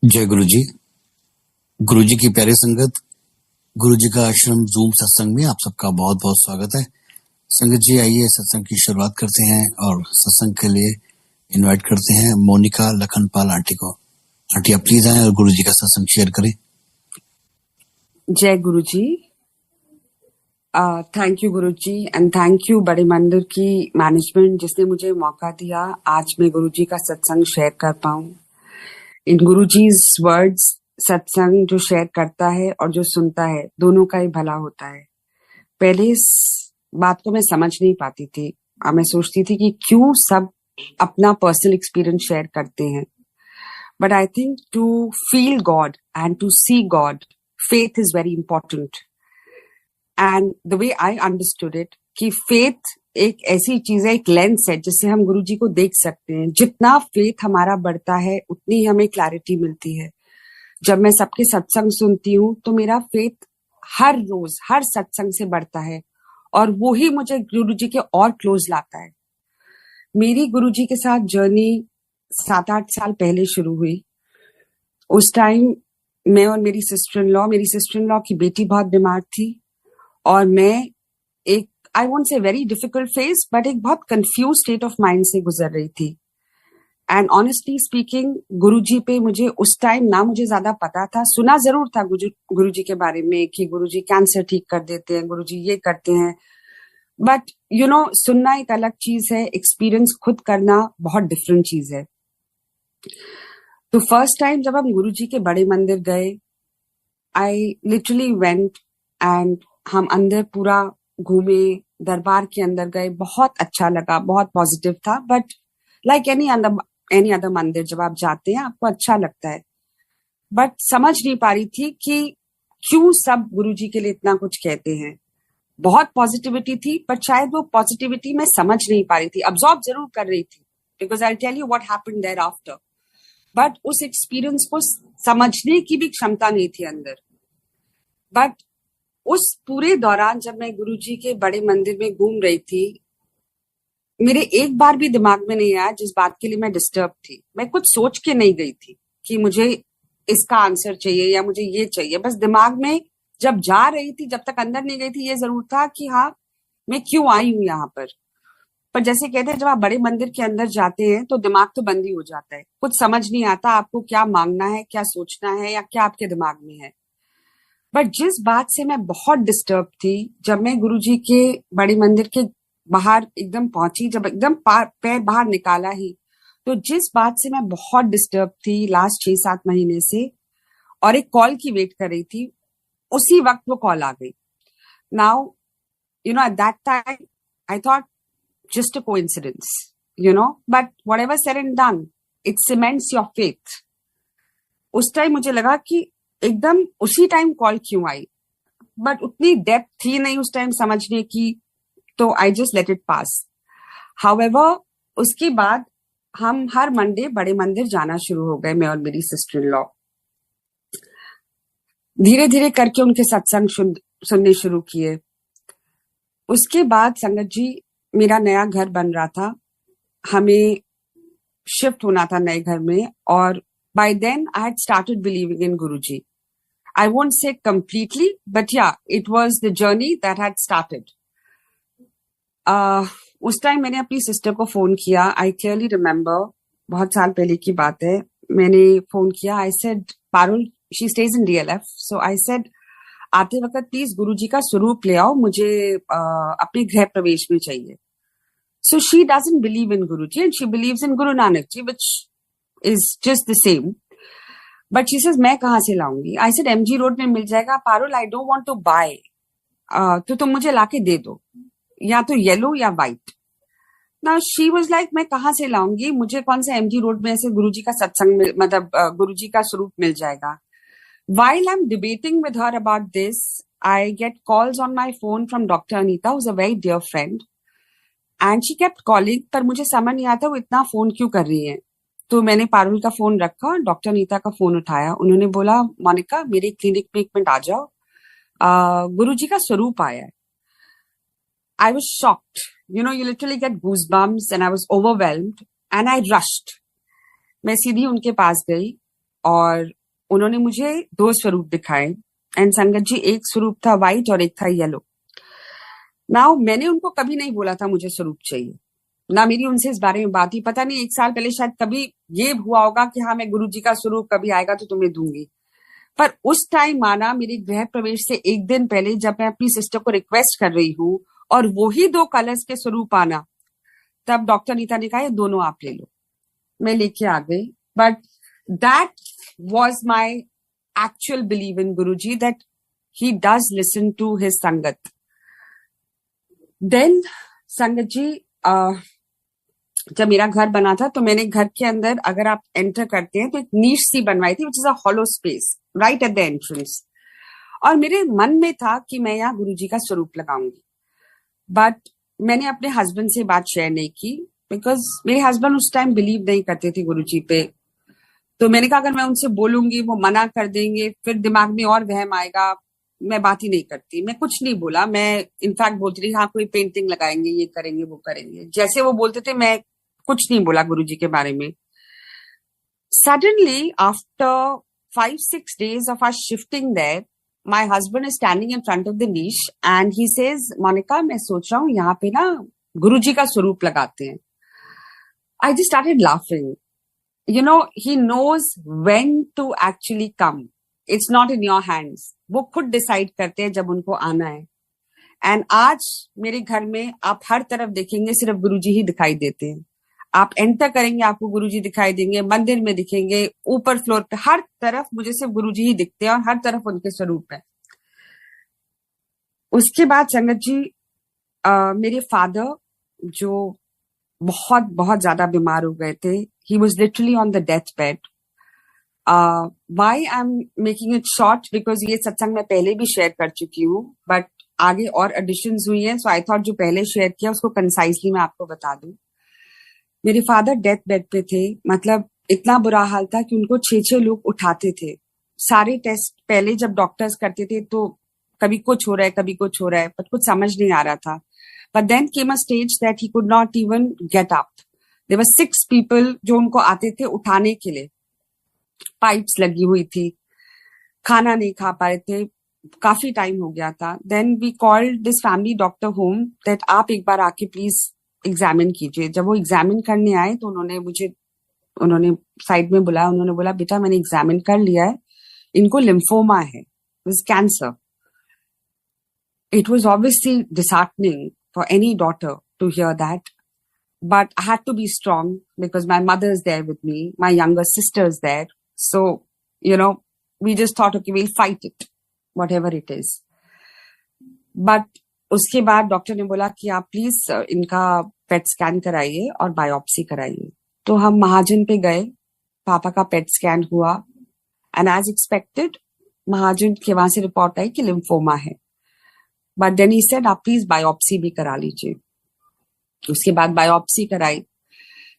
जय गुरु जी। गुरु जी की प्यारी संगत, गुरु जी का आश्रम जूम सत्संग में आप सबका बहुत बहुत स्वागत है। संगत जी, आइए सत्संग की शुरुआत करते हैं और सत्संग के लिए इनवाइट करते हैं मोनिका लखनपाल आंटी को। आंटी, आप प्लीज आए और गुरु जी का सत्संग शेयर करें। जय गुरु जी। Thank you Guru ji, and thank you बड़े मंदिर की मैनेजमेंट जिसने मुझे मौका दिया आज मैं गुरु जी का सत्संग शेयर कर पाऊं। इन गुरु जी वर्ड्स, सत्संग जो शेयर करता है और जो सुनता है दोनों का ही भला होता है। पहले इस बात को मैं समझ नहीं पाती थी। मैं सोचती थी कि क्यों सब अपना पर्सनल एक्सपीरियंस शेयर करते हैं, but I think to feel God and to see God, faith is very important. And the way I understood it, कि faith एक ऐसी चीज है, एक लेंस है जिससे हम गुरु जी को देख सकते हैं। जितना फेथ हमारा बढ़ता है उतनी हमें क्लैरिटी मिलती है। जब मैं सबके सत्संग सुनती हूँ तो मेरा फेथ हर रोज हर सत्संग से बढ़ता है और वो ही मुझे गुरु जी के और क्लोज लाता है। मेरी गुरु जी के साथ जर्नी 7-8 साल पहले शुरू हुई। उस टाइम मैं और मेरी सिस्टर इन लॉ की बेटी बहुत बीमार थी और मैं एक आई वोंट से वेरी डिफिकल्ट फेज, बट एक बहुत कंफ्यूज स्टेट ऑफ माइंड से गुजर रही थी। एंड ऑनेस्टली स्पीकिंग, गुरुजी पे मुझे उस टाइम ना मुझे ज्यादा पता था। सुना जरूर था गुरुजी के बारे में कि गुरुजी कैंसर ठीक कर देते हैं, गुरुजी ये करते हैं, बट सुनना एक अलग चीज है, एक्सपीरियंस खुद करना बहुत डिफरेंट चीज है। तो फर्स्ट टाइम जब हम गुरुजी के बड़े मंदिर गए, आई लिटरली वेंट एंड हम अंदर पूरा घूमे, दरबार के अंदर गए, बहुत अच्छा लगा, बहुत पॉजिटिव था। बट लाइक एनी अदर मंदिर जब आप जाते हैं आपको अच्छा लगता है, बट समझ नहीं पा रही थी कि क्यों सब गुरुजी के लिए इतना कुछ कहते हैं। बहुत पॉजिटिविटी थी, बट शायद वो पॉजिटिविटी मैं समझ नहीं पा रही थी। अब्सॉर्ब जरूर कर रही थी, because I tell you what happened there after, but उस एक्सपीरियंस को समझने की भी क्षमता नहीं थी अंदर। बट उस पूरे दौरान जब मैं गुरुजी के बड़े मंदिर में घूम रही थी, मेरे एक बार भी दिमाग में नहीं आया जिस बात के लिए मैं डिस्टर्ब थी। मैं कुछ सोच के नहीं गई थी कि मुझे इसका आंसर चाहिए या मुझे ये चाहिए। बस दिमाग में जब जा रही थी, जब तक अंदर नहीं गई थी, ये जरूर था कि हाँ, मैं क्यों आई हूं यहाँ पर जैसे कहते हैं, जब आप बड़े मंदिर के अंदर जाते हैं तो दिमाग तो बंद ही हो जाता है। कुछ समझ नहीं आता आपको क्या मांगना है, क्या सोचना है या क्या आपके दिमाग में है। बट जिस बात से मैं बहुत डिस्टर्ब थी, जब मैं गुरुजी के बड़े मंदिर के बाहर एकदम पहुंची, जब एकदम पैर बाहर निकाला ही, तो जिस बात से मैं बहुत डिस्टर्ब थी लास्ट 6-7 महीने से और एक कॉल की वेट कर रही थी, उसी वक्त वो कॉल आ गई। Now at that time I thought just a coincidence, but whatever said and done, it cements your faith. उस टाइम मुझे लगा कि एकदम उसी टाइम कॉल क्यों आई, बट उतनी डेप्थ थी नहीं उस टाइम समझने की, तो I just let it pass. However, उसके बाद हम हर मंडे बड़े मंदिर जाना शुरू हो गए, मैं और मेरी सिस्टर इन लॉ। धीरे धीरे करके उनके सत्संग सुनने शुरू किए। उसके बाद संगत जी, मेरा नया घर बन रहा था, हमें शिफ्ट होना था नए घर में, और by then I had started believing in Guruji. I won't say completely, but yeah, it was the journey that had started. उस टाइम मैंने अपनी सिस्टर को फोन किया। आई क्लियरली रिमेम्बर, बहुत साल पहले की बात है, मैंने फोन किया। I said, Parul, she stage in DLF, so I said, आते वक्त प्लीज गुरुजी का स्वरूप ले आओ, मुझे अपने गृह प्रवेश में चाहिए। So she doesn't believe in Guruji and she believes in Guru Nanak Ji, which is just the same. But she says, मैं कहाँ से लाऊंगी? I said, MG Road में मिल जाएगा। Parul, I don't want to buy. तो तुम मुझे लाके दे दो, या तो येलो या white. Now she was like, मैं कहाँ से लाऊंगी, मुझे कौन सा MG रोड में ऐसे गुरुजी का सत्संग, मतलब गुरुजी का स्वरूप मिल जाएगा। While I'm debating with her about this, I get calls on my phone from Dr. Anita, who's a very dear friend. And she kept calling, पर मुझे समझ नहीं आता वो इतना फोन क्यों कर रही है। तो मैंने पारुल का फोन रखा और डॉक्टर नीता का फोन उठाया। उन्होंने बोला, मोनिका, मेरे क्लिनिक में 1 मिनट आ जाओ, गुरुजी का स्वरूप आया है। I was shocked. You know, you literally get goosebumps and I was overwhelmed and I rushed. मैं सीधी उनके पास गई और उन्होंने मुझे 2 स्वरूप दिखाए एंड संगत जी एक स्वरूप था व्हाइट और एक था येलो. नाउ मैंने उनको कभी नहीं बोला था मुझे स्वरूप चाहिए, ना मेरी उनसे इस बारे में बात ही. पता नहीं 1 साल पहले शायद कभी ये हुआ होगा कि हाँ मैं गुरु जी का स्वरूप कभी आएगा तो तुम्हें दूंगी. पर उस टाइम माना मेरे गृह प्रवेश से 1 दिन पहले जब मैं अपनी सिस्टर को रिक्वेस्ट कर रही हूँ और वही 2 कलर्स के स्वरूप आना, तब डॉक्टर नीता ने कहा ये दोनों आप ले लो. मैं लेके आ गई. But that was my actual believe in Guru ji that he does listen to his sangat. Then sangat ji जब मेरा घर बना था तो मैंने घर के अंदर अगर आप एंटर करते हैं तो एक नीश सी बनवाई थी which is a hollow space right at the entrance. और मेरे मन में था कि मैं यहाँ गुरुजी का स्वरूप लगाऊंगी. बट मैंने अपने हस्बैंड से बात शेयर नहीं की बिकॉज मेरे हस्बैंड उस टाइम बिलीव नहीं करते थे गुरुजी पे. तो मैंने कहा अगर मैं उनसे बोलूंगी वो मना कर देंगे, फिर दिमाग में और वहम आएगा, मैं बात ही नहीं करती. मैं कुछ नहीं बोला. मैं इनफैक्ट बोलती रही हाँ कोई पेंटिंग लगाएंगे, ये करेंगे, वो करेंगे. जैसे वो बोलते थे मैं कुछ नहीं बोला गुरुजी के बारे में. Suddenly, after 5-6 days of us shifting there, my husband is standing in front of the niche and he says, Monica, मैं सोच रहा हूँ यहाँ पे ना गुरुजी का स्वरूप लगाते हैं. I just started laughing. You know, he knows when to actually come. It's not in your hands. वो खुद डिसाइड करते हैं जब उनको आना है. एंड आज मेरे घर में आप हर तरफ देखेंगे सिर्फ गुरुजी ही दिखाई देते हैं. आप एंटर करेंगे आपको गुरुजी दिखाई देंगे, मंदिर में दिखेंगे, ऊपर फ्लोर पे, हर तरफ मुझे सिर्फ गुरुजी ही दिखते हैं और हर तरफ उनके स्वरूप है. उसके बाद संगत जी मेरे फादर जो बहुत बहुत ज्यादा बीमार हो गए थे, he was literally on the death bed. Why I am making it short because ये सत्संग मैं पहले भी शेयर कर चुकी हूँ बट आगे और एडिशंस हुई हैं. सो आई थॉट जो पहले शेयर किया उसको कंसाइजली मैं आपको बता दूं. मेरे फादर डेथ बेड पे थे. मतलब इतना बुरा हाल था कि उनको 6-6 लोग उठाते थे. सारे टेस्ट पहले जब डॉक्टर्स करते थे तो कभी कुछ हो रहा है कभी कुछ हो रहा है बट कुछ समझ नहीं आ रहा था. But then came a stage that he could not even get up. There were 6 people जो उनको आते थे उठाने के लिए. पाइप्स लगी हुई थी, खाना नहीं खा पा रहे थे, काफी टाइम हो गया था. Then we called this family doctor home that आप एक बार आके प्लीज एग्जामिन कीजिए. जब वो एग्जामिन करने आए तो उन्होंने साइड में बुलाया. उन्होंने बोला बेटा मैंने एग्जामिन कर लिया है, इनको लिम्फोमा है, cancer. It was obviously disheartening for any daughter to hear that. But I had to be strong because my mother is there with me, my younger sister is there. So, you know, we just thought, okay, we'll fight it, whatever it is. But उसके बाद doctor ने बोला कि आप please इनका PET scan कराइए और biopsy कराइए. तो हम महाजन पे गए, पापा का पेट स्कैन हुआ एंड एज एक्सपेक्टेड महाजन के वहां से रिपोर्ट आई कि लिम्फोमा है. बट देन ही सेड आप प्लीज बायोप्सी भी करा लीजिए. उसके बाद बायोप्सी कराई.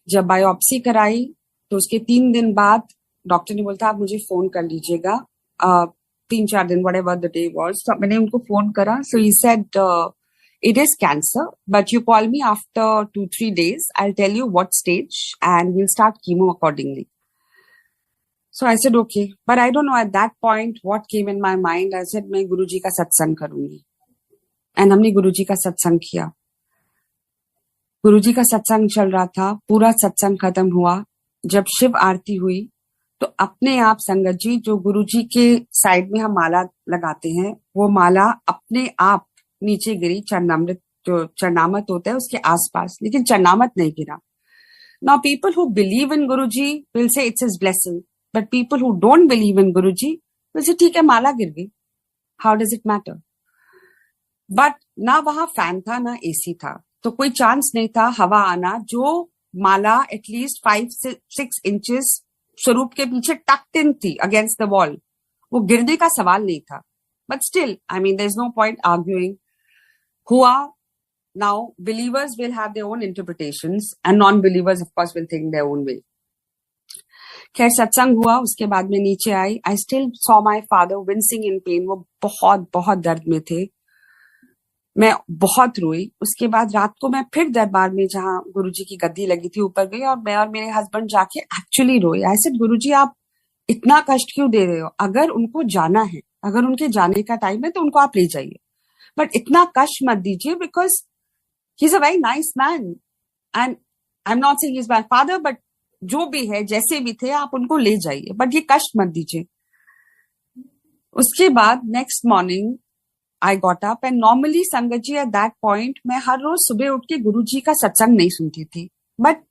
जब बायोप्सी कराई तो उसके 3 दिन बाद डॉक्टर ने बोला आप मुझे फोन कर लीजिएगा 3-4 दिन व्हाटएवर द डे वाज. तो मैंने उनको फोन करा. So he said it is cancer but you call me after 2-3 days. I will tell you what stage and we will start chemo accordingly. So I said okay. But I don't know at that point what came in my mind. I said मैं गुरुजी का सत्संग करूंगी. And हमने गुरुजी का सत्संग किया. गुरुजी का सत्संग चल रहा था. पूरा सत्संग खत्म हुआ. जब शिव आरती हुई तो अपने आप संगत जी जो गुरुजी के साइड में हम माला लगाते हैं वो माला अपने आप नीचे गिरी. चरणामृत जो चरणामत होता है उसके आसपास, लेकिन चरणामत नहीं गिरा. Now people who believe in Guruji will say it's his blessing, but people who don't believe in Guruji will say ठीक है माला गिर गई, how does it matter. But ना वहां फैन था ना एसी था, तो कोई चांस नहीं था हवा आना. जो माला एटलीस्ट 5-6 इंचेस स्वरूप के पीछे टक्ड इन थी अगेंस्ट द वॉल, वो गिरने का सवाल नहीं था. But still I mean there is no point arguing. हुआ. Now believers will have their own interpretations and non believers of course will think their own way. खैर सत्संग हुआ. उसके बाद में नीचे आई. I still saw my father wincing in pain. वो बहुत बहुत दर्द में थे. मैं बहुत रोई। उसके बाद रात को मैं फिर दरबार में जहाँ गुरुजी की गद्दी लगी थी ऊपर गई और मैं और मेरे हस्बैंड जाके एक्चुअली रोए। आई सेड गुरुजी आप इतना कष्ट क्यों दे रहे हो? अगर उनको जाना है, अगर उनके जाने का टाइम है तो उनको आप ले जाइए, बट इतना कष्ट मत दीजिए, because he is a very nice man and I am not saying he is my father, but जो भी है जैसे भी थे आप उनको ले जाइए, बट ये कष्ट मत दीजिए। उसके बाद next morning I got up and normally संगत जी एट दैट पॉइंट मैं हर रोज सुबह उठ के गुरुजी का सत्संग नहीं सुनती थी, but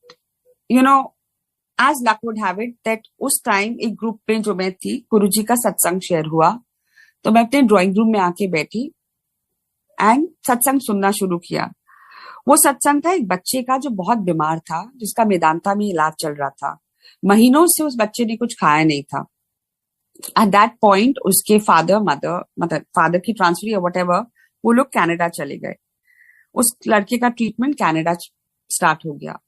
you know as luck would have it that उस टाइम एक ग्रुप में जो मैं थी गुरुजी का सत्संग शेयर हुआ, तो मैं अपने ड्राइंग रूम में आके बैठी एंड सत्संग सुनना शुरू किया। वो सत्संग था एक बच्चे का जो बहुत बीमार था, जिसका मेदांता में इलाज चल रहा था। महीनों से उस बच्चे ने कुछ खाया नहीं था। एट दैट पॉइंट उसके फादर मदर मतलब फादर की ट्रांसफर या वट एवर, वो लोग कनाडा चले गए। उस लड़के का ट्रीटमेंट कनाडा स्टार्ट हो गया।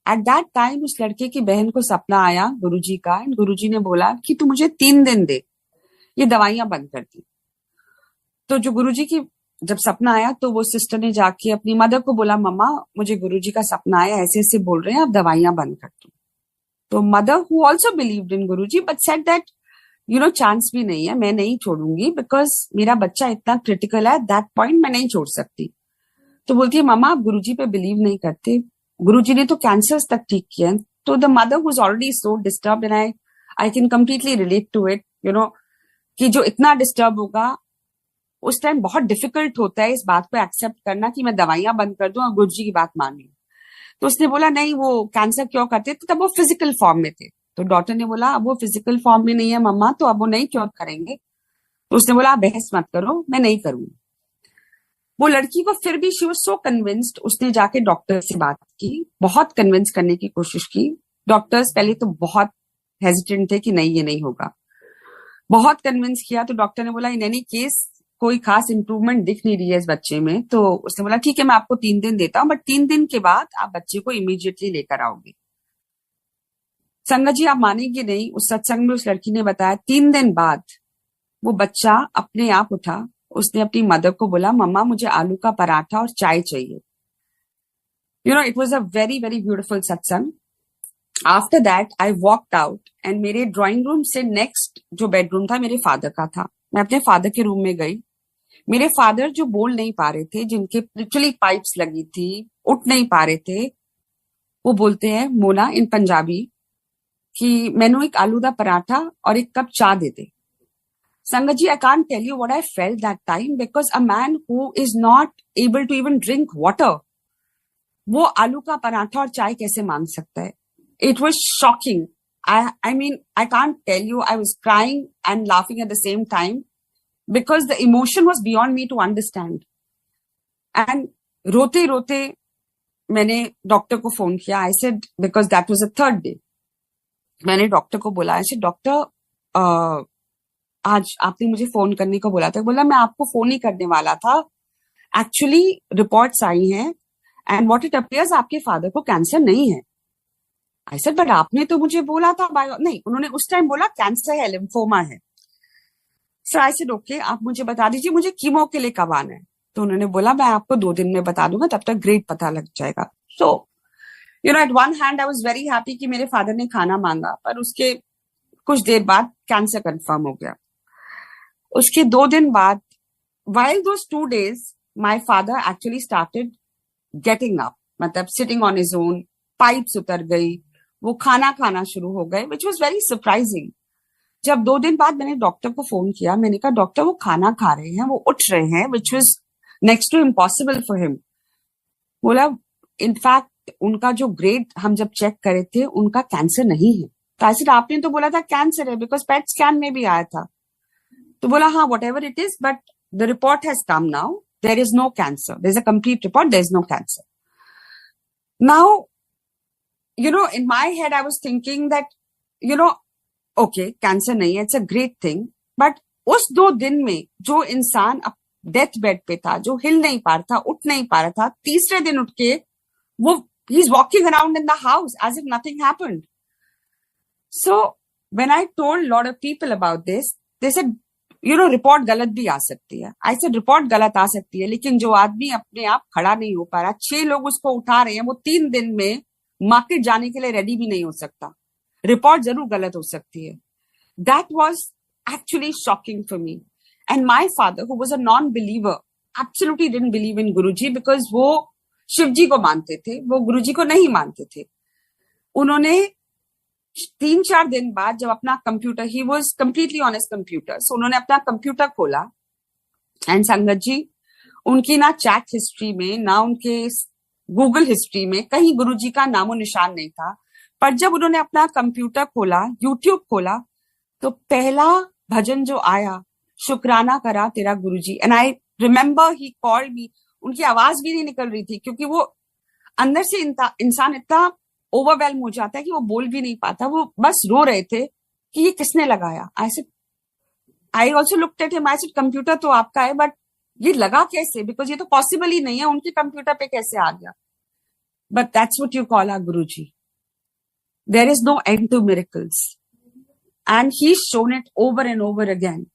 एट दैट टाइम उस लड़के की बहन को सपना आया गुरुजी का, एंड गुरुजी ने बोला कि तू मुझे 3 दिन दे, ये दवाइयां बंद कर दी। तो जो गुरुजी की जब सपना आया तो वो सिस्टर ने जाके अपनी मदर को बोला, मम्मा मुझे गुरुजी का सपना आया, ऐसे ऐसे बोल रहे हैं, आप दवाइयां बंद कर दो। तो mother who also believed in Guruji but said that chance भी नहीं है, मैं नहीं छोड़ूंगी, बिकॉज मेरा बच्चा इतना क्रिटिकल है, दैट पॉइंट मैं नहीं छोड़ सकती। तो बोलती है, मम्मा आप गुरुजी पे बिलीव नहीं करते, गुरुजी ने तो कैंसर तक ठीक किया। तो the mother who is already so disturb and I can completely relate to it, कि जो इतना डिस्टर्ब होगा उस टाइम बहुत डिफिकल्ट होता है इस बात को एक्सेप्ट करना कि मैं दवाइयां बंद कर दूं और गुरुजी की बात मान लूं। तो उसने बोला, नहीं वो कैंसर क्योर करते थे, तब वो फिजिकल फॉर्म में थे। तो डॉक्टर ने बोला, अब वो फिजिकल फॉर्म में नहीं है मम्मा, तो अब वो नहीं क्योर करेंगे। तो उसने बोला, आप बहस मत करो, मैं नहीं करूंगी। वो लड़की को फिर भी शी वाज सो कन्विंस्ड, उसने जाके डॉक्टर से बात की, बहुत कन्विंस करने की कोशिश की। डॉक्टर्स पहले तो बहुत हेजिटेंट थे कि नहीं ये नहीं होगा, बहुत कन्विंस किया। तो डॉक्टर ने बोला, इन एनी केस कोई खास इंप्रूवमेंट दिख नहीं रही है इस बच्चे में। तो उसने बोला, ठीक है मैं आपको 3 दिन देता हूँ, बट 3 दिन के बाद आप बच्चे को इमीडिएटली लेकर आओगे। संगत जी आप मानेंगे नहीं, उस सत्संग में उस लड़की ने बताया 3 दिन बाद वो बच्चा अपने आप उठा, उसने अपनी मदर को बोला, मम्मा मुझे आलू का पराठा और चाय चाहिए। It was a very very beautiful satsang. After that I walked out and मेरे ड्राइंग रूम से नेक्स्ट जो बेडरूम था मेरे फादर का था। मैं अपने फादर के रूम में गई। मेरे फादर जो बोल नहीं पा रहे थे, जिनके लिटरली पाइप्स लगी थी, उठ नहीं पा रहे थे, वो बोलते हैं मोना इन पंजाबी कि मैनू एक आलू दा पराठा और एक कप चाय दे दे। संगत जी, I can't tell you what I felt that time, because a man who is not able to even drink water, वो आलू का पराठा और चाय कैसे मांग सकता है? It was shocking. I mean, I can't tell you, I was crying and laughing at the same time because the emotion was beyond me to understand. And रोते रोते मैंने डॉक्टर को फोन किया। I said, because that was the 3rd day, मैंने doctor को बोला, I said, doctor आज आपने मुझे फोन करने को बोला था। बोला, मैं आपको फोन ही करने वाला था, एक्चुअली रिपोर्ट्स आई हैं एंड व्हाट इट अपीयर्स आपके फादर को कैंसर नहीं है। आई सेड, बट आपने तो मुझे बोला था नहीं, उन्होंने उस टाइम बोला कैंसर है, लिम्फोमा है। सो आई सेड, ओके आप मुझे बता दीजिए मुझे कीमो के लिए कब आना है। तो उन्होंने बोला, मैं आपको 2 दिन में बता दूंगा, तब तक ग्रेड पता लग जाएगा। So at one hand I was very happy कि मेरे फादर ने खाना मांगा, पर उसके कुछ देर बाद कैंसर कंफर्म हो गया। उसके 2 दिन बाद, while those 2 days, my father actually started getting up, मतलब sitting on his own, pipes उतर गई, वो खाना खाना शुरू हो गए, which was very surprising. जब 2 दिन बाद मैंने डॉक्टर को फोन किया, मैंने कहा, डॉक्टर वो खाना खा रहे हैं, वो उठ रहे हैं, which was next to impossible for him. बोला, इनफैक्ट उनका जो ग्रेड हम जब चेक करे थे, उनका कैंसर नहीं है। तो ऐसे आपने तो बोला था कैंसर है, बिकॉज पेट स्कैन में भी आया था। तो बोला, हाँ whatever it is, but the report has come now, there is no cancer, there's a complete report, there is no cancer. Now, in my head I was thinking that, okay, cancer नहीं है, it's a great thing, but उस 2 दिन में जो इंसान death bed पे था, जो हिल नहीं पा रहा था, उठ नहीं पा रहा था, तीसरे दिन उठ के वो he's walking around in the house as if nothing happened. So when I told a lot of people about this, they said, report गलत भी आ सकती है। ऐसे रिपोर्ट गलत आ सकती है, लेकिन जो आदमी अपने आप खड़ा नहीं हो पा रहा, 6 लोग उसको उठा रहे हैं, वो 3 दिन में मार्केट जाने के लिए रेडी भी नहीं हो सकता, रिपोर्ट जरूर गलत हो सकती है। That was actually shocking for me. And my father who was a non believer absolutely didn't believe in Guruji, because वो शिव जी को मानते थे, वो गुरुजी को नहीं मानते थे। उन्होंने 3-4 दिन बाद जब अपना computer, he was completely on his computer, so उन्होंने अपना कंप्यूटर खोला, एंड संगत जी उनकी ना चैट हिस्ट्री में, ना उनके गूगल हिस्ट्री में कहीं गुरुजी का नामो निशान नहीं था। पर जब उन्होंने अपना कंप्यूटर खोला, यूट्यूब खोला, तो पहला भजन जो आया, शुक्राना करा तेरा Guruji, and I remember he called me. उनकी आवाज भी नहीं निकल रही थी, क्योंकि वो अंदर से इंसान इतना ओवरवेल्म हो जाता है कि वो बोल भी नहीं पाता, वो बस रो रहे थे कि ये किसने लगाया। I also looked at him, I said computer तो आपका है, बट ये लगा कैसे, बिकॉज ये तो पॉसिबल ही नहीं है, उनके कंप्यूटर पे कैसे आ गया। But that's what you call our Guruji. There is no end to miracles, and he shown it over and over again.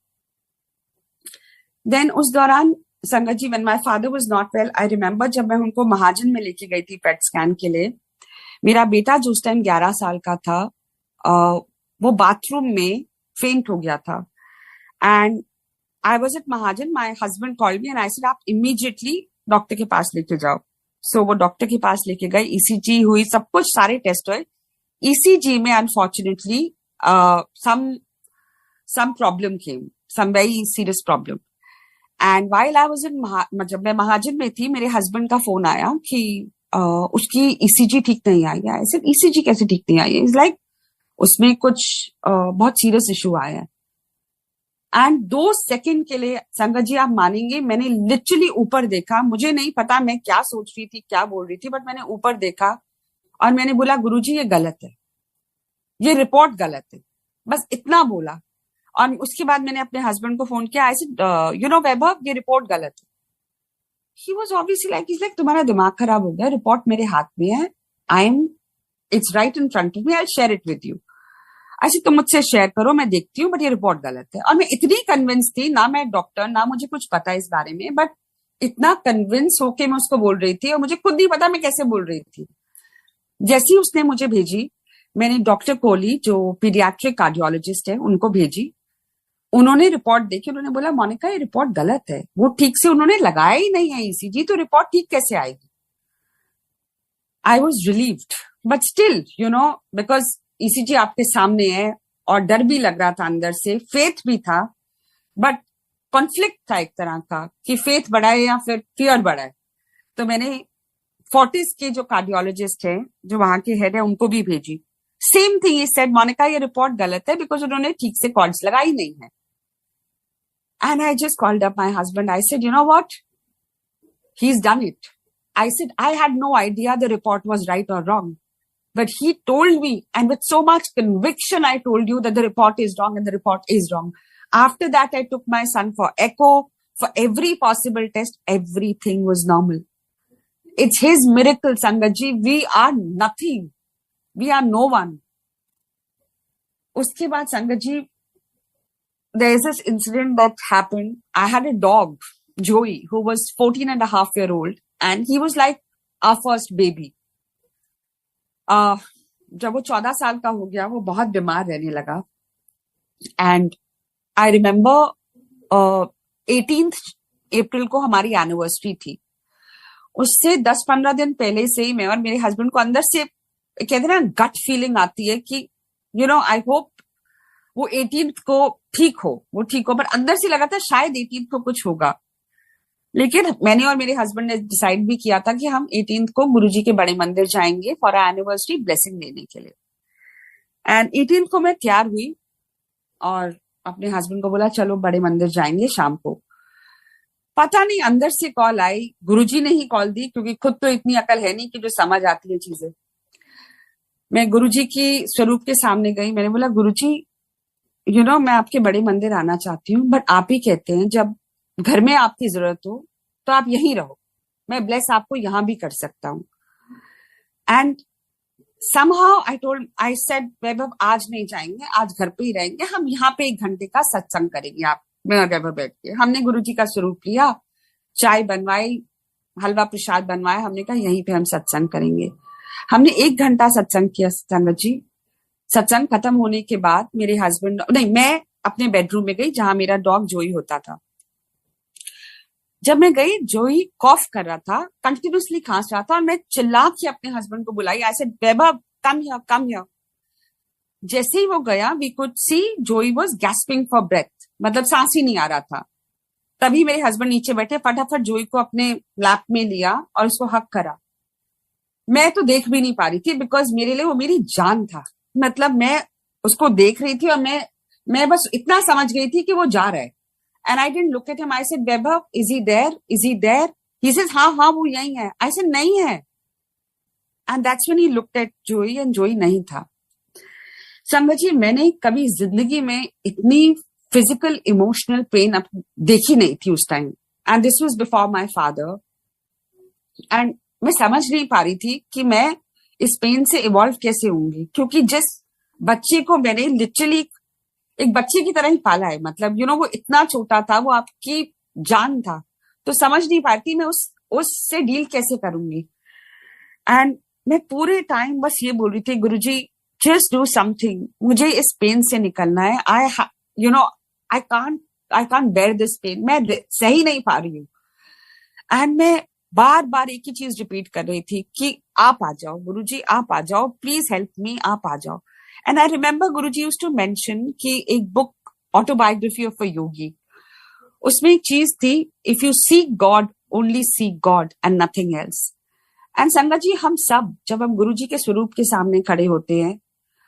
Then उस दौरान sangat ji, when my father was not well, I remember जब मैं उनको महाजन में लेके गई थी पेट स्कैन के लिए, मेरा बेटा जो उस टाइम 11 साल का था, वो बाथरूम में फेंट हो गया था। And I was at Mahajan, my husband called me and I said आप इमीडिएटली डॉक्टर के पास लेके जाओ। सो वो डॉक्टर के पास लेके गए, ईसीजी हुई, सब कुछ, सारे टेस्ट हुए। ईसीजी में unfortunately some problem came, some very serious problem. And while I was in जब मैं महाजन में थी, मेरे हस्बैंड का फोन आया कि उसकी ईसीजी ठीक नहीं आई है। ऐसे ईसीजी कैसे ठीक नहीं आई है? इज लाइक उसमें कुछ बहुत सीरियस इशू आया है। एंड 2 सेकंड के लिए संगत जी आप मानेंगे, मैंने लिटरली ऊपर देखा, मुझे नहीं पता मैं क्या सोच रही थी, क्या बोल रही थी, बट मैंने ऊपर देखा और मैंने बोला गुरुजी ये गलत है, ये रिपोर्ट गलत है, बस इतना बोला। और उसके बाद मैंने अपने हस्बैंड को फोन किया, आई सेड वैभव ये रिपोर्ट गलत है। ही वाज ऑब्वियसली लाइक तुम्हारा दिमाग खराब हो गया, रिपोर्ट मेरे हाथ में है, it's right in front of me, I will share it with you. ऐसे तुम मुझसे शेयर करो, मैं देखती हूँ, बट ये रिपोर्ट गलत है। और मैं इतनी कन्विंस थी, ना मैं डॉक्टर, ना मुझे कुछ पता इस बारे में, बट इतना कन्विंस होके मैं उसको बोल रही थी, और मुझे खुद नहीं पता मैं कैसे बोल रही थी। जैसी उसने मुझे भेजी, मैंने डॉक्टर कोहली जो पीडियाट्रिक कार्डियोलॉजिस्ट है उनको भेजी। उन्होंने रिपोर्ट देखी, उन्होंने बोला मोनिका ये रिपोर्ट गलत है, वो ठीक से उन्होंने लगाया ही नहीं है ईसीजी, तो रिपोर्ट ठीक कैसे आएगी। I was relieved, but still because ECG आपके सामने है और डर भी लग रहा था अंदर से, फेथ भी था, बट कॉन्फ्लिक्ट था एक तरह का कि फेथ बढ़ाए या फिर फियर बढ़ाए। तो मैंने फोर्टिस के जो कार्डियोलॉजिस्ट है, जो वहां के हेड है, उनको भी भेजी। Same thing is said, Monika ये रिपोर्ट गलत है बिकॉज उन्होंने ठीक से कॉर्ड्स लगाई नहीं है। And I just called up my husband, I said you know what, he is done it. I said, I had no idea the report was right or wrong. But he told me, and with so much conviction, I told you that the report is wrong and the report is wrong. After that, I took my son for echo, for every possible test. Everything was normal. It's his miracle, Sangatji. We are nothing. We are no one. Uske baad, Sangatji, there is this incident that happened. I had a dog, Joey, who was 14 and a half year old. And he was like our first baby. जब वो 14 साल का हो गया, वो बहुत बीमार रहने लगा। एंड आई रिमेम्बर 18th अप्रैल को हमारी एनिवर्सरी थी। उससे 10-15 दिन पहले से ही मैं और मेरे हस्बैंड को अंदर से कहते हैं ना, गट फीलिंग आती है कि आई होप वो 18th को ठीक हो, पर अंदर से लगा था शायद 18th को कुछ होगा। लेकिन मैंने और मेरे हस्बैंड ने डिसाइड भी किया था कि हम 18th को गुरुजी के बड़े मंदिर जाएंगे फॉर एनिवर्सरी ब्लेसिंग लेने के लिए। एंड 18th को मैं तैयार हुई और अपने हस्बैंड को बोला चलो बड़े मंदिर जाएंगे शाम को। पता नहीं अंदर से कॉल आई, गुरुजी ने ही कॉल दी, क्योंकि खुद तो इतनी अकल है नहीं कि जो समझ आती है चीजें। मैं गुरुजी की स्वरूप के सामने गई, मैंने बोला गुरुजी मैं आपके बड़े मंदिर आना चाहती हूँ, बट आप ही कहते हैं जब घर में आपकी जरूरत हो तो आप यहीं रहो, मैं ब्लेस आपको यहां भी कर सकता हूं। एंड somehow I said वैभव आज नहीं जाएंगे, आज घर पे ही रहेंगे, हम यहाँ पे 1 घंटे का सत्संग करेंगे, आप मेरा घर पर बैठ के हमने गुरुजी का स्वरूप लिया, चाय बनवाई, हलवा प्रसाद बनवाया। हमने कहा यहीं पे हम सत्संग करेंगे। हमने 1 घंटा सत्संग किया संगत जी। सत्संग खत्म होने के बाद मेरे हस्बैंड नहीं, मैं अपने बेडरूम में गई जहां मेरा डॉग जोई होता था। जब मैं गई, जोई कॉफ कर रहा था, कंटिन्यूसली खांस रहा था, और मैं चिल्ला के अपने हस्बैंड को बुलाई, आई said Vaibhav come here, come here. जैसे ही वो गया, वी कुड सी जोई वाज गैस्पिंग फॉर ब्रेथ, मतलब सांस ही नहीं आ रहा था। तभी मेरे हस्बैंड नीचे बैठे, फटाफट जोई को अपने लैप में लिया और उसको हक करा। मैं तो देख भी नहीं पा रही थी, बिकॉज मेरे लिए वो मेरी जान था। मतलब मैं उसको देख रही थी और मैं बस इतना समझ गई थी कि वो जा रहा है। And I didn't look at him, I said Vaibhav is he there, is he there? He says हाँ हाँ वो यही है। आई सेड नहीं है। And that's when he looked at Joey, and Joey नहीं था। संगत जी, मैंने कभी जिंदगी में इतनी फिजिकल इमोशनल पेन देखी नहीं थी उस time. And this was before my father. And मैं समझ नहीं पा रही थी कि मैं इस पेन से इवॉल्व कैसे होंगी, क्योंकि जिस बच्चे को मैंने लिटरली एक बच्चे की तरह ही पाला है, मतलब वो इतना छोटा था, वो आपकी जान था, तो समझ नहीं पाती मैं उससे डील कैसे करूंगी। एंड मैं पूरे टाइम बस ये बोल रही थी, गुरुजी जस्ट डू समथिंग, मुझे इस पेन से निकलना है। I can't bear this pain, मैं सही नहीं पा रही हूँ। एंड मैं बार बार एक ही चीज रिपीट कर रही थी कि आप आ जाओ गुरुजी, आप आ जाओ, प्लीज हेल्प मी, आप आ जाओ। And I remember Guruji used to mention कि एक book autobiography of a yogi, उसमें एक चीज थी, if you seek God only seek God and nothing else. And sangat ji, हम सब जब हम गुरुजी के स्वरूप के सामने खड़े होते हैं,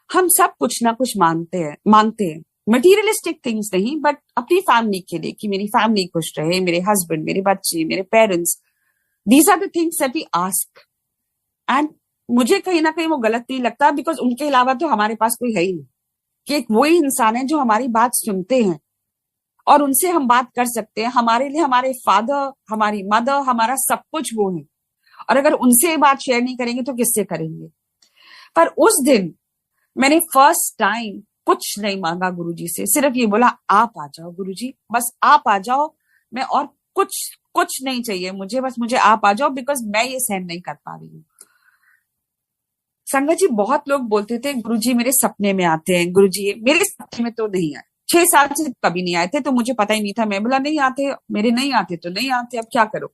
हम सब कुछ ना कुछ मांगते हैं मटीरियलिस्टिक थिंग्स नहीं, बट अपनी फैमिली के लिए, कि मेरी फैमिली खुश रहे, मेरे हस्बैंड, मेरे बच्चे, मेरे parents, these are the things that we ask. And मुझे कहीं ना कहीं वो गलत नहीं लगता, बिकॉज उनके अलावा तो हमारे पास कोई है ही नहीं, कि एक वही इंसान है जो हमारी बात सुनते हैं और उनसे हम बात कर सकते हैं। हमारे लिए हमारे फादर, हमारी मदर, हमारा सब कुछ वो है, और अगर उनसे बात शेयर नहीं करेंगे तो किससे करेंगे। पर उस दिन मैंने फर्स्ट टाइम कुछ नहीं मांगा गुरुजी से, सिर्फ ये बोला आप आ जाओ गुरुजी, बस आप आ जाओ, मैं और कुछ नहीं चाहिए मुझे, बस मुझे आप आ जाओ, बिकॉज मैं ये सहन नहीं कर पा रही हूँ। संगत जी, बहुत लोग बोलते थे गुरुजी मेरे सपने में आते हैं, गुरुजी मेरे सपने में तो नहीं आए, 6 साल से कभी नहीं आए थे, तो मुझे पता ही नहीं था। मैं बोला नहीं आते, मेरे नहीं आते तो नहीं आते, अब क्या करो।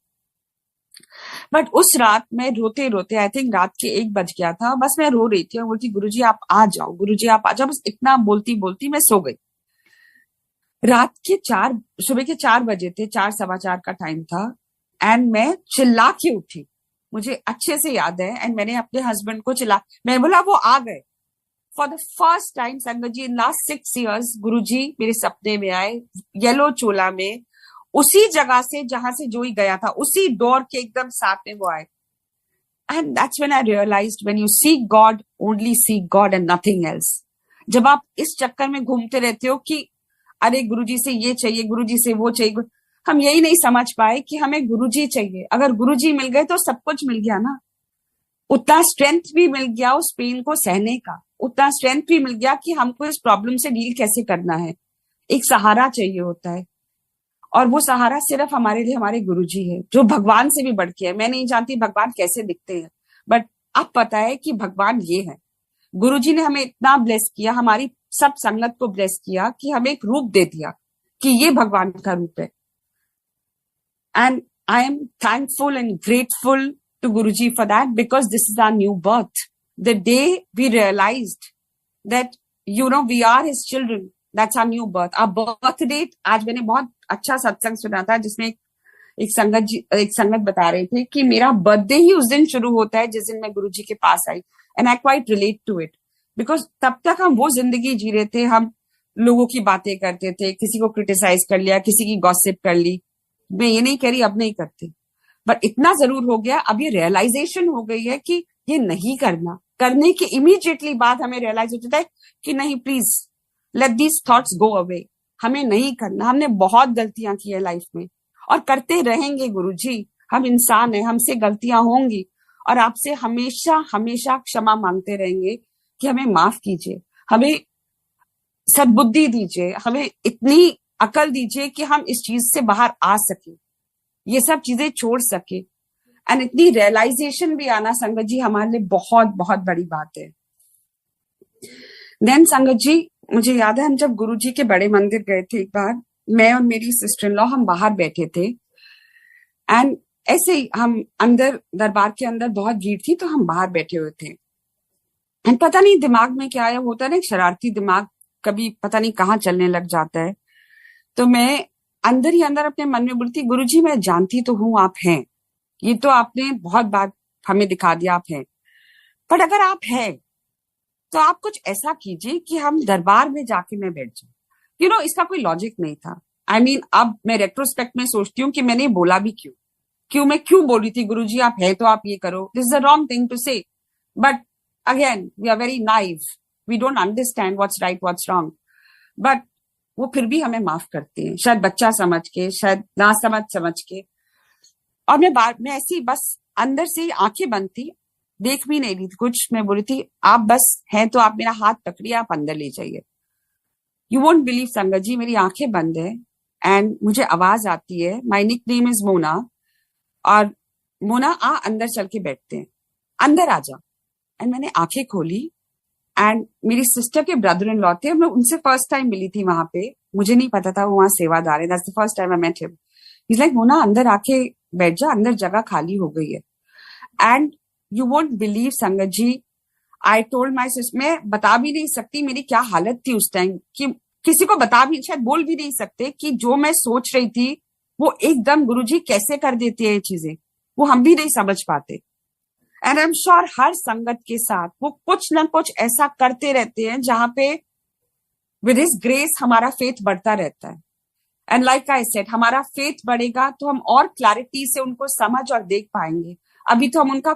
बट उस रात मैं रोते रोते, आई थिंक रात के 1 बज गया था, बस मैं रो रही थी और बोलती गुरुजी आप आ जाओ, गुरुजी आप आ जाओ, बस इतना बोलती बोलती मैं सो गई। रात के 4, सुबह के 4 बजे थे, 4 सवा 4 का टाइम था। एंड मैं चिल्ला के उठी, मुझे अच्छे से याद है। एंड मैंने अपने हस्बैंड को मैं बोला वो आ गए। फॉर द फर्स्ट टाइम संगत जी इन लास्ट 6 years गुरुजी मेरे सपने में आए, येलो चोला में, उसी जगह से जहां से जोई गया था, उसी डोर के एकदम सामने वो आए। And that's when I realised, when you seek God only seek God and nothing else. जब आप इस चक्कर में घूमते रहते हो कि अरे गुरुजी से ये चाहिए, गुरुजी से वो चाहिए, हम यही नहीं समझ पाए कि हमें गुरुजी चाहिए। अगर गुरुजी मिल गए तो सब कुछ मिल गया ना। उतना स्ट्रेंथ भी मिल गया उस पेन को सहने का, उतना स्ट्रेंथ भी मिल गया कि हमको इस प्रॉब्लम से डील कैसे करना है। एक सहारा चाहिए होता है, और वो सहारा सिर्फ हमारे लिए हमारे गुरुजी है, जो भगवान से भी बढ़ के है। मैं नहीं जानती भगवान कैसे दिखते हैं, बट अब पता है कि भगवान ये है। गुरुजी ने हमें इतना ब्लेस किया, हमारी सब संगत को ब्लेस किया, कि हमें एक रूप दे दिया कि ये भगवान का रूप है। And I am thankful and grateful to Guruji for that, because this is our new birth. The day we realized that we are his children, that's our new birth. Our birth date, आज मैंने बहुत अच्छा सत्संग सुना था जिसमें एक संगत बता रहे थे कि मेरा बर्थडे ही उस दिन शुरू होता है जिस दिन मैं गुरुजी के पास आई। And I quite relate to it, because तब तक हम वो जिंदगी जी रहे थे, हम लोगों की बातें करते थे, किसी को क्रिटिसाइज कर लिया, किसी की गॉसिप कर ली। मैं ये नहीं कह रही अब नहीं करते, बट इतना जरूर हो गया, अब ये रियलाइजेशन हो गई है कि ये नहीं करना। करने के इमीडिएटली बाद हमें रियलाइज होता है कि नहीं, please let these thoughts go away, हमें नहीं करना। हमने बहुत गलतियां की है लाइफ में और करते रहेंगे गुरुजी, हम इंसान हैं, हमसे गलतियां होंगी, और आपसे हमेशा हमेशा क्षमा मांगते रहेंगे कि हमें माफ कीजिए, हमें सद्बुद्धि दीजिए, हमें इतनी अकल दीजिए कि हम इस चीज से बाहर आ सके, ये सब चीजें छोड़ सके। एंड इतनी रियलाइजेशन भी आना संगत जी हमारे लिए बहुत बहुत बड़ी बात है। देन संगत जी, मुझे याद है हम जब गुरु जी के बड़े मंदिर गए थे एक बार, मैं और मेरी सिस्टर इन लॉ हम बाहर बैठे थे। एंड ऐसे ही हम अंदर दरबार के अंदर बहुत भीड़ थी तो हम बाहर बैठे हुए थे। एंड पता नहीं दिमाग में क्या आया, होता है ना एक शरारती दिमाग, कभी पता नहीं कहाँ चलने लग जाता है। तो मैं अंदर ही अंदर अपने मन में बोलती, गुरु जी मैं जानती तो हूं आप हैं, ये तो आपने बहुत बार हमें दिखा दिया आप हैं, पर अगर आप हैं तो आप कुछ ऐसा कीजिए कि हम दरबार में जाके मैं बैठ जाऊं। इसका कोई लॉजिक नहीं था। अब मैं रेट्रोस्पेक्ट में सोचती हूँ कि मैंने बोला भी मैं क्यों बोली थी गुरु जी आप है तो आप ये करो। This is the wrong thing to say, but again we are very naive, we don't understand what's right what's wrong, but वो फिर भी हमें माफ करते हैं, शायद बच्चा समझ के, शायद ना समझ के। और मैं ऐसी बस अंदर से आंखें बंद थी, देख भी नहीं रही थी कुछ, मैं बोली थी आप बस हैं तो आप मेरा हाथ पकड़िए, आप अंदर ले जाइए। यू वोंट बिलीव संगत जी, मेरी आंखें बंद है एंड मुझे आवाज आती है, माई निक नेम इज मोना, और मोना आ अंदर चल के बैठते हैं, अंदर आ जा। एंड मैंने आंखें खोली एंड मेरी सिस्टर के ब्रदर इन लॉ थे, मैं उनसे फर्स्ट टाइम मिली थी वहां पे, मुझे नहीं पता था वो वहां सेवादार है, that's the first time I met him. He is like Mona अंदर आके बैठ जा, अंदर जगह खाली हो गई है। And you won't believe sangat ji, I told my sister, मैं बता भी नहीं सकती मेरी क्या हालत थी उस टाइम, कि किसी को बता भी शायद बोल भी नहीं सकते कि जो मैं सोच रही थी वो एकदम गुरुजी कैसे कर देते हैं ये चीजें, वो हम भी नहीं समझ पाते। एंड आई एम श्योर हर संगत के साथ वो कुछ ना कुछ ऐसा करते रहते हैं जहां पे विद हिज ग्रेस हमारा फेथ बढ़ता रहता है। एंड लाइक आई सेड, हमारा फेथ बढ़ेगा तो हम और क्लैरिटी से उनको समझ और देख पाएंगे। अभी तो हम उनका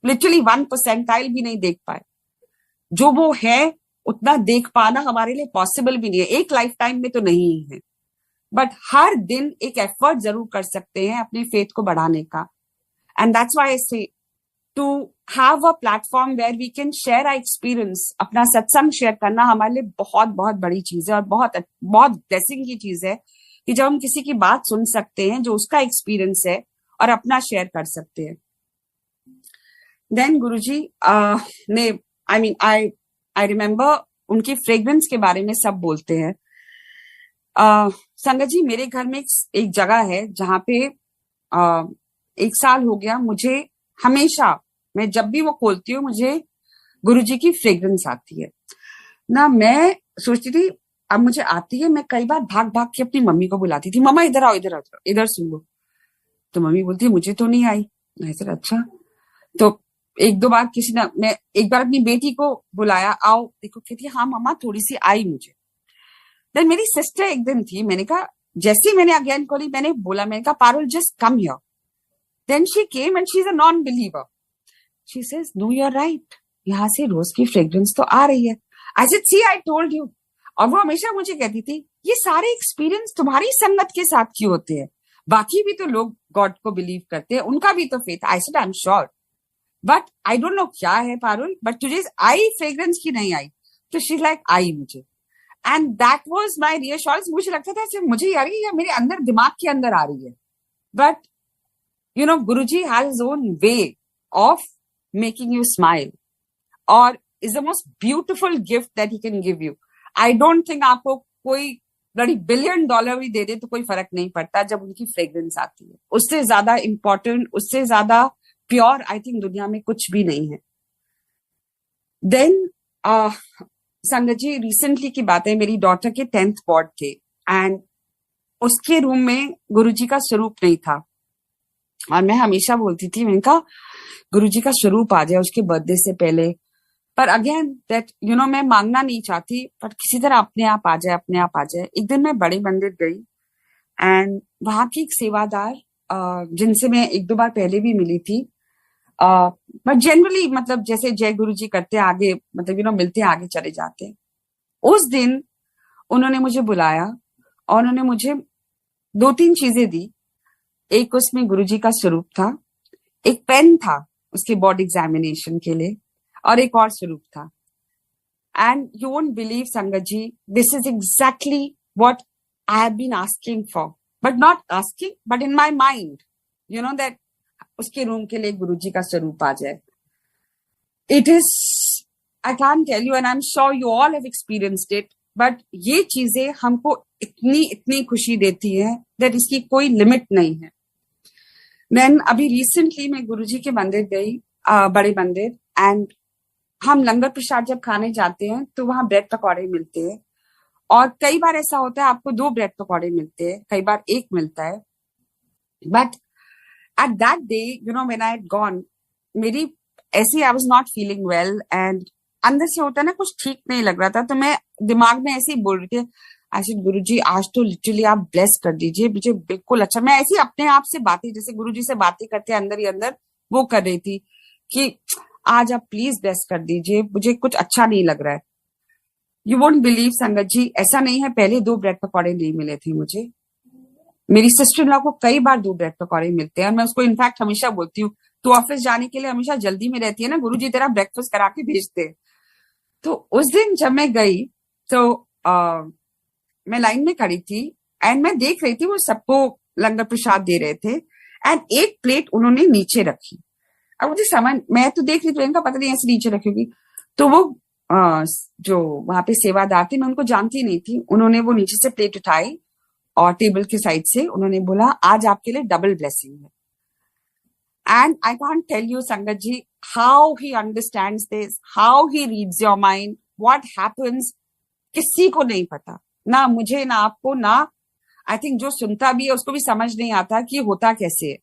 लिटरली 1% भी नहीं देख पाए, जो वो है उतना देख पाना हमारे लिए पॉसिबल भी नहीं है, एक लाइफ टाइम में तो नहीं है, बट हर दिन एक एफर्ट जरूर कर सकते हैं अपने फेथ को बढ़ाने का। And that's why I say to have a platform where we can share our experience, अपना सत्संग शेयर करना हमारे लिए बहुत बहुत बड़ी चीज है और बहुत बहुत ब्लेसिंग की चीज है कि जब हम किसी की बात सुन सकते हैं जो उसका एक्सपीरियंस है और अपना शेयर कर सकते हैं। देन गुरुजी ने आई रिमेम्बर उनकी फ्रेग्रेंस के बारे में सब बोलते हैं। संगत जी मेरे घर में एक जगह है जहां पे 1 साल हो गया, मुझे हमेशा मैं जब भी वो खोलती हूँ मुझे गुरुजी की फ्रेग्रेंस आती है ना। मैं सोचती थी अब मुझे आती है, मैं कई बार भाग भाग के अपनी मम्मी को बुलाती थी, मम्मा इधर आओ, इधर आओ, इधर सुन लो। तो मम्मी बोलती मुझे तो नहीं आई। मैं सर अच्छा। तो 1-2 बार मैं एक बार अपनी बेटी को बुलाया, आओ देखो, कहती हाँ मम्मा थोड़ी सी आई मुझे। देन मेरी सिस्टर एक दिन थी, मैंने कहा जैसे मैंने अगेन खोली, मैंने बोला, मैंने कहा Parul just come here. Then she came and she is a non believer. She says no you are right, यहाँ से रोज की फ्रेग्रेंस तो आ रही है। I said see I told you. और वो हमेशा मुझे कहती थी ये सारे एक्सपीरियंस तुम्हारी संगत के साथ क्यों होते हैं, बाकी भी तो लोग गॉड को बिलीव करते हैं, उनका भी तो faith. I said I am sure, but I don't no क्या है पारुल, बट तुझे आई फ्रेग्रेंस की नहीं आई। तो शी लाइक आई मुझे, and that was my reassurance. मुझे लगता था सिर्फ मुझे आ रही है या मेरे अंदर दिमाग के अंदर आ रही है, but Guruji has his own way of making you smile और is the most beautiful gift that he can give you. I don't think आपको कोई बड़ी $1 बिलियन भी दे दे तो कोई फर्क नहीं पड़ता जब उनकी फ्रेग्रेंस आती है। उससे ज्यादा इंपॉर्टेंट, उससे ज्यादा प्योर आई थिंक दुनिया में कुछ भी नहीं है। देन संगत जी रिसेंटली की बात है, मेरी डॉटर के 10th बोर्ड थे एंड उसके रूम में गुरुजी का स्वरूप नहीं था। और मैं हमेशा बोलती थी, मैंने कहा गुरुजी का स्वरूप आ जाए उसके बर्थडे से पहले, पर अगेन दैट मैं मांगना नहीं चाहती, पर किसी तरह अपने आप आ जाए, अपने आप आ जाए। एक दिन मैं बड़े मंदिर गई एंड वहां की एक सेवादार जिनसे मैं 1-2 बार पहले भी मिली थी, बट जनरली मतलब जैसे जय गुरु जी करते आगे, मतलब मिलते आगे चले जाते हैं। उस दिन उन्होंने मुझे बुलाया और उन्होंने मुझे 2-3 चीजें दी। एक उसमें गुरु जी का स्वरूप था, एक पेन था उसके बोर्ड एग्जामिनेशन के लिए, और एक और स्वरूप था। And you won't believe sangat ji, this is exactly what I have been asking for, but not asking, but in my mind, that उसके रूम के लिए गुरुजी का स्वरूप आ जाए. It is, I can't tell you, and I'm sure you all have experienced it, but ये चीजें हमको इतनी खुशी देती है that इसकी कोई लिमिट नहीं है. Then अभी recently मैं गुरुजी के मंदिर गई, बड़े मंदिर, and हम लंगर प्रसाद जब खाने जाते हैं तो वहां ब्रेड पकौड़े मिलते हैं. और कई बार ऐसा होता है आपको 2 ब्रेड पकौड़े मिलते हैं, कई बार 1 मिलता है. But at that day when I had gone, मेरी ऐसी I was not feeling well, and अंदर से होता है ना, कुछ ठीक नहीं लग रहा था. तो मैं दिमाग में ऐसे ही बोल रही थी, आशीष गुरुजी आज तो लिटरली आप ब्लेस कर दीजिए मुझे, बिल्कुल अच्छा. मैं ऐसी अपने आप से बातें, जैसे गुरुजी से बातें करते अंदर ही अंदर वो कर रही थी कि आज आप प्लीज ब्लेस कर दीजिए, मुझे कुछ अच्छा नहीं लग रहा है. यू वोंट बिलीव संगत जी, ऐसा नहीं है पहले 2 ब्रेड पकौड़े नहीं मिले थे मुझे. मेरी सिस्टर इन लॉ को कई बार 2 ब्रेड पकौड़े मिलते हैं, और मैं उसको इनफैक्ट हमेशा बोलती हूँ, तू ऑफिस जाने के लिए हमेशा जल्दी में रहती है ना, गुरुजी तेरा ब्रेकफास्ट करा के भेजते हैं. तो उस दिन जब मैं गई तो मैं लाइन में खड़ी थी, एंड मैं देख रही थी वो सबको लंगर प्रसाद दे रहे थे, एंड एक प्लेट उन्होंने नीचे रखी. अब मुझे समझ, मैं तो देख रही थी, इनका पता नहीं ऐसे नीचे रखी होगी. तो वो जो वहां पे सेवादार थे, मैं उनको जानती नहीं थी, उन्होंने वो नीचे से प्लेट उठाई और टेबल के साइड से उन्होंने बोला, आज आपके लिए डबल ब्लेसिंग है. And I can't tell you sangat ji how he understands this, how he reads your mind, what happens किसी को नहीं पता, ना मुझे ना आपको, ना आई थिंक जो सुनता भी है उसको भी समझ नहीं आता कि होता कैसे है.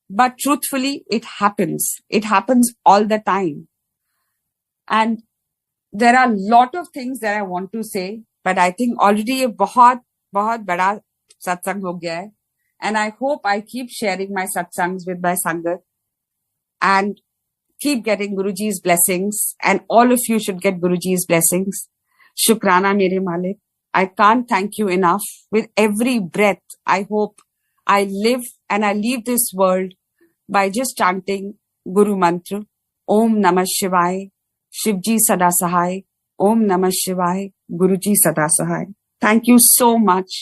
But truthfully it happens all the time. And there are a lot of things that I want to say, but I think already ये बहुत बड़ा सत्संग हो गया है, and I hope I keep sharing my satsangs with my sangat and keep getting Guruji's blessings, and all of you should get Guruji's blessings. Shukrana mere Malik. I can't thank you enough. With every breath, I hope I live and I leave this world by just chanting Guru Mantra, Om Namah Shivaya, Shivji Sada Sahai, Om Namah Shivaya, Guruji Sada Sahai. Thank you so much.